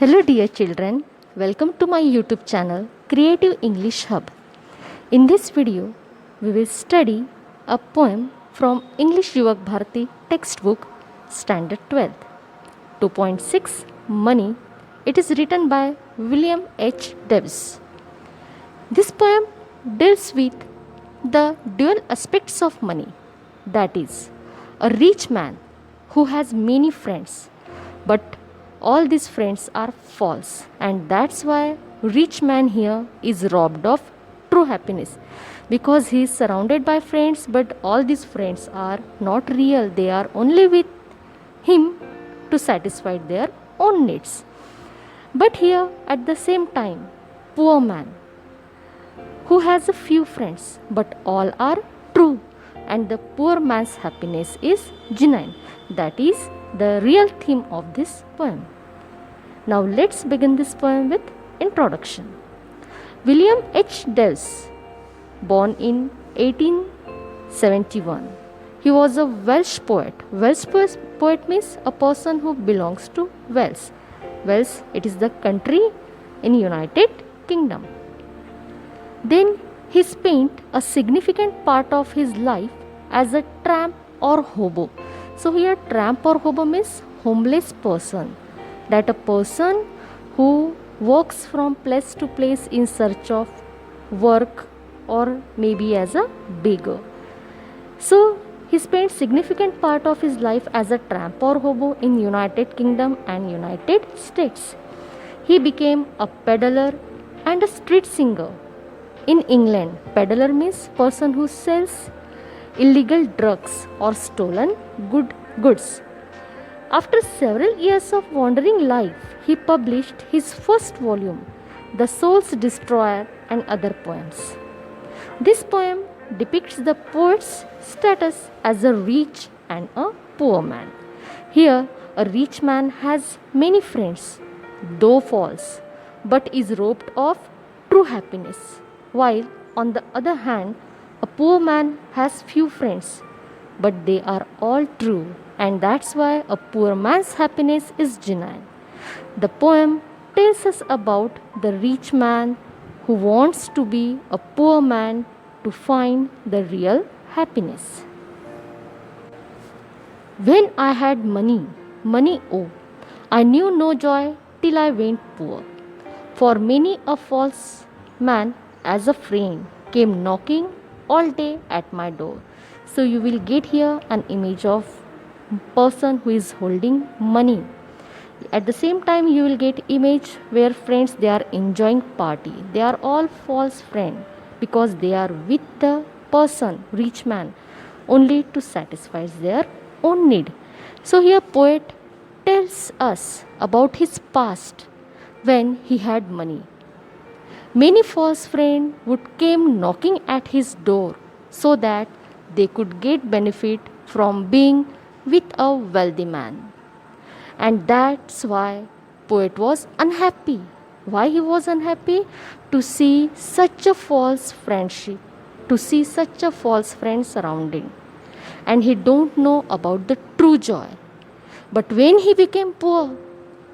Hello dear children, welcome to my YouTube channel Creative English Hub. In this video, we will study a poem from English Yuvak Bharati textbook Standard 12th. 2.6 Money. It is written by William H. Davis. This poem deals with the dual aspects of money, that is, a rich man who has many friends, but all these friends are false, and that's why rich man here is robbed of true happiness, because he is surrounded by friends, but all these friends are not real. They are only with him to satisfy their own needs. But here at the same time, poor man who has a few friends, but all are true, and the poor man's happiness is genuine. That is the real theme of this poem. Now let's begin this poem with introduction. William H. Davis, born in 1871. He was a Welsh poet. Welsh poet means a person who belongs to Wales. Wales, it is the country in United Kingdom. Then he spent a significant part of his life as a tramp or hobo. So here tramp or hobo means homeless person. That a person who walks from place to place in search of work or maybe as a beggar. So he spent significant part of his life as a tramp or hobo in United Kingdom and United States. He became a peddler and a street singer. In England, peddler means person who sells illegal drugs or stolen goods. After several years of wandering life, he published his first volume, The Soul's Destroyer and Other Poems. This poem depicts the poet's status as a rich and a poor man. Here, a rich man has many friends, though false, but is robbed of true happiness, while on the other hand, a poor man has few friends, but they are all true, and that's why a poor man's happiness is genuine. The poem tells us about the rich man who wants to be a poor man to find the real happiness. When I had money, oh, I knew no joy till I went poor. For many a false man as a friend came knocking all day at my door. So you will get here an image of person who is holding money. At the same time you will get image where friends they are enjoying party. They are all false friend because they are with the person rich man only to satisfy their own need. So here poet tells us about his past when he had money. Many false friends would came knocking at his door so that they could get benefit from being with a wealthy man. And that's why poet was unhappy. Why he was unhappy? To see such a false friendship, to see such a false friend surrounding. And he don't know about the true joy. But when he became poor,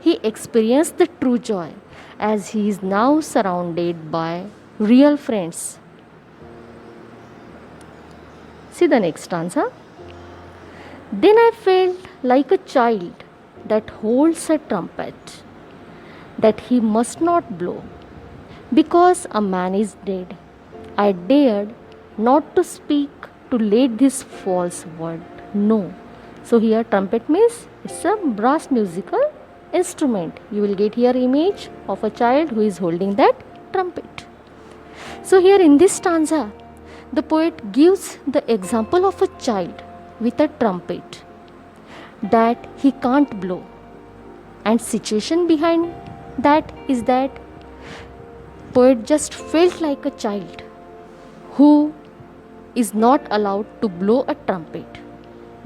he experienced the true joy as he is now surrounded by real friends. See the next stanza. Then I felt like a child that holds a trumpet that he must not blow because a man is dead. I dared not to speak to let this false word know. So here trumpet means it's a brass musical instrument. You will get here image of a child who is holding that trumpet. So here in this stanza, the poet gives the example of a child with a trumpet that he can't blow. And situation behind that is that poet just felt like a child who is not allowed to blow a trumpet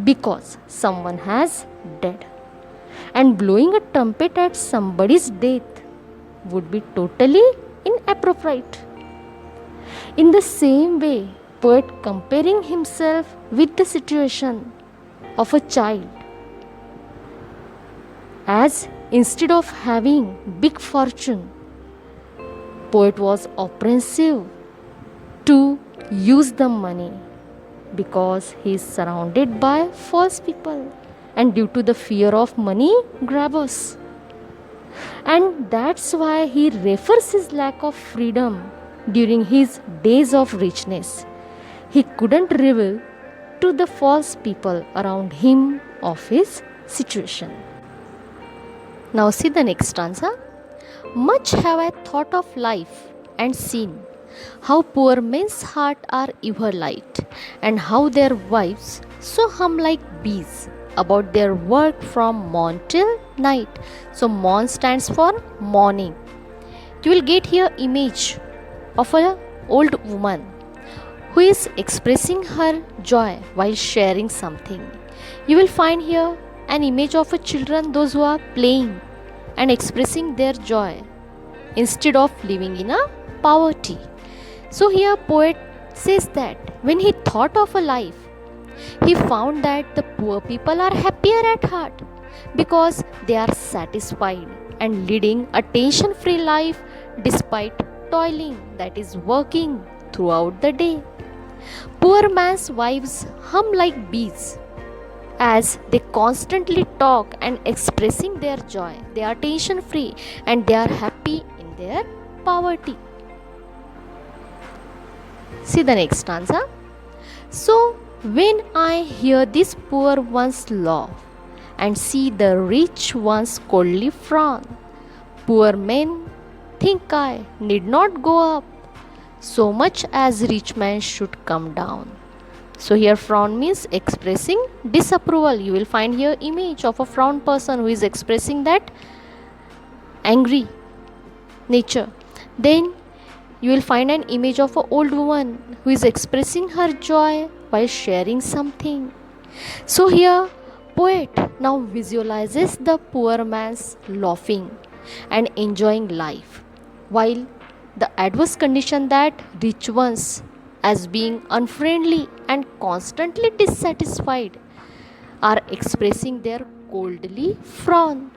because someone has died. And blowing a trumpet at somebody's death would be totally inappropriate. In the same way, poet comparing himself with the situation of a child as Instead of having big fortune, poet was apprehensive to use the money because he is surrounded by false people and due to the fear of money grabbers. And that's why he refers his lack of freedom during his days of richness. He couldn't reveal to the false people around him of his situation. Now see the next stanza. Much have I thought of life and seen how poor men's heart are ever light, and how their wives so hum like bees about their work from morn till night. So morn stands for morning. You will get here image of a old woman who is expressing her joy while sharing something. You will find here an image of a children, those who are playing and expressing their joy instead of living in a poverty. So here poet says that when he thought of a life, he found that the poor people are happier at heart because they are satisfied and leading a tension free life despite toiling, that is working throughout the day. Poor man's wives hum like bees as they constantly talk and expressing their joy. They are tension free and they are happy in their poverty. See the next stanza. So when I hear this poor ones laugh and see the rich ones coldly frown, poor men think I need not go up so much as rich man should come down. So here frown means expressing disapproval. You will find here image of a frown person who is expressing that angry nature. Then you will find an image of an old woman who is expressing her joy while sharing something. So here poet now visualizes the poor man's laughing and enjoying life, while the adverse condition that rich ones as being unfriendly and constantly dissatisfied are expressing their coldly frown.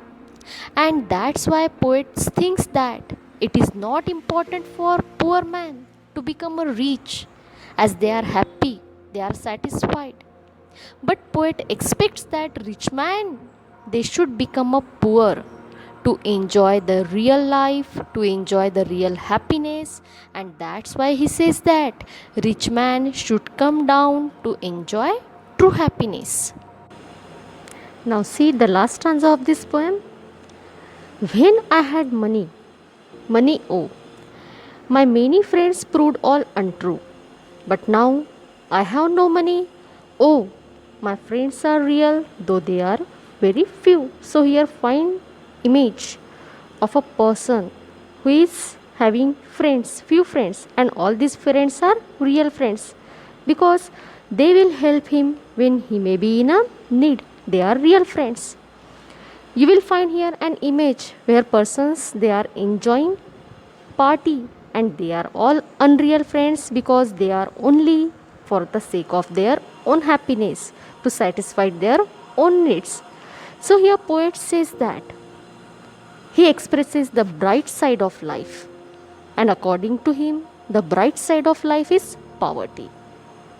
And that's why poets thinks that it is not important for poor man to become a rich as they are happy, they are satisfied. But poet expects that rich man they should become a poor to enjoy the real life, to enjoy the real happiness, and that's why he says that rich man should come down to enjoy true happiness. Now see the last stanza of this poem. When I had money, money oh, my many friends proved all untrue. But now I have no money, oh, my friends are real, though they are very few. So here find image of a person who is having friends, few friends, and all these friends are real friends because they will help him when he may be in a need. They are real friends. You will find here an image where persons they are enjoying party and they are all unreal friends because they are only for the sake of their own happiness to satisfy their own needs. So here poet says that he expresses the bright side of life, and according to him the bright side of life is poverty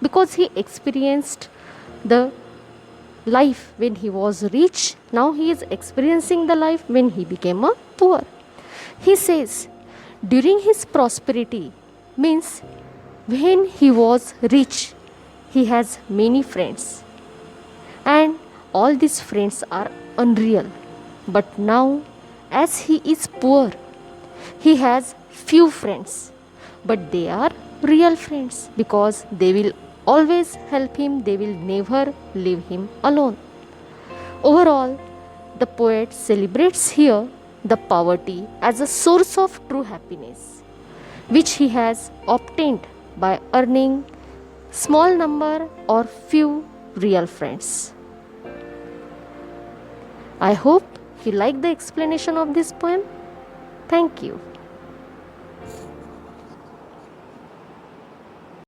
because he experienced the life when he was rich. Now he is experiencing the life when he became a poor. He says during his prosperity means when he was rich he has many friends and all these friends are unreal, but now as he is poor he has few friends, but they are real friends because they will always help him, they will never leave him alone. Overall, the poet celebrates here the poverty as a source of true happiness, which he has obtained by earning small number or few real friends. I hope you like the explanation of this poem. Thank you.